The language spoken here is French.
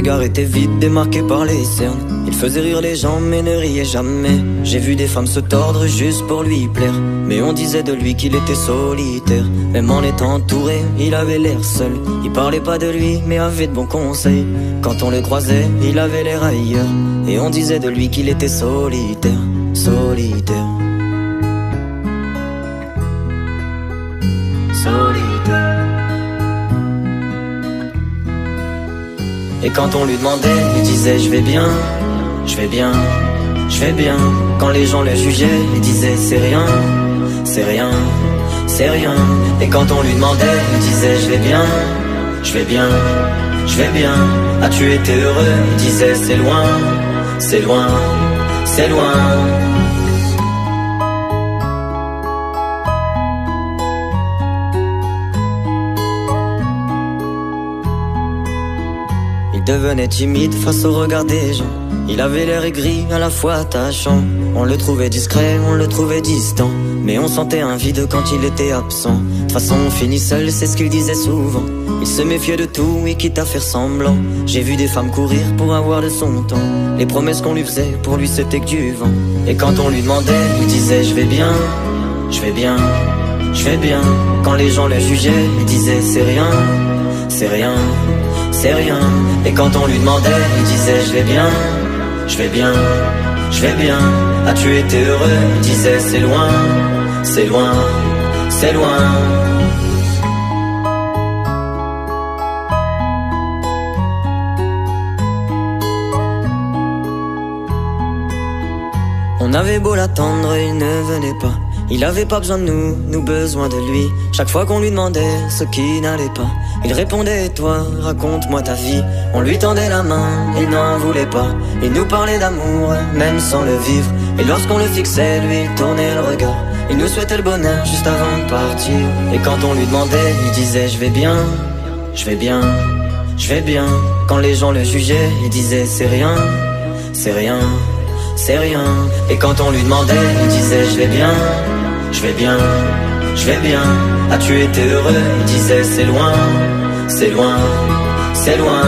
regard était vide, démarqué par les cernes. Il faisait rire les gens mais ne riait jamais. J'ai vu des femmes se tordre juste pour lui plaire, mais on disait de lui qu'il était solitaire. Même en étant entouré, il avait l'air seul. Il parlait pas de lui mais avait de bons conseils. Quand on le croisait, il avait l'air ailleurs, et on disait de lui qu'il était solitaire, solitaire, solitaire. Et quand on lui demandait, il disait je vais bien, je vais bien, je vais bien. Quand les gens le jugeaient, il disait c'est rien, c'est rien, c'est rien. Et quand on lui demandait, il disait je vais bien, je vais bien, je vais bien. As-tu été heureux? Il disait c'est loin, c'est loin, c'est loin. Il devenait timide face au regard des gens. Il avait l'air aigri, à la fois attachant. On le trouvait discret, on le trouvait distant, mais on sentait un vide quand il était absent. De toute façon on finit seul, c'est ce qu'il disait souvent. Il se méfiait de tout et quitte à faire semblant. J'ai vu des femmes courir pour avoir de son temps. Les promesses qu'on lui faisait, pour lui c'était que du vent. Et quand on lui demandait, il disait je vais bien, je vais bien, je vais bien. Quand les gens le jugeaient, il disait c'est rien, c'est rien, c'est rien. Et quand on lui demandait, il disait je vais bien, je vais bien, je vais bien. As-tu été heureux? Il disait c'est loin, c'est loin, c'est loin. On avait beau l'attendre, il ne venait pas. Il avait pas besoin de nous, nous besoin de lui. Chaque fois qu'on lui demandait ce qui n'allait pas, il répondait et toi, raconte-moi ta vie. On lui tendait la main, il n'en voulait pas. Il nous parlait d'amour, même sans le vivre. Et lorsqu'on le fixait, lui il tournait le regard. Il nous souhaitait le bonheur juste avant de partir. Et quand on lui demandait, il disait je vais bien, je vais bien, je vais bien. Quand les gens le jugeaient, il disait c'est rien, c'est rien, c'est rien. Et quand on lui demandait, il disait je vais bien, je vais bien, je vais bien. As-tu été heureux? Il disait c'est loin, c'est loin, c'est loin.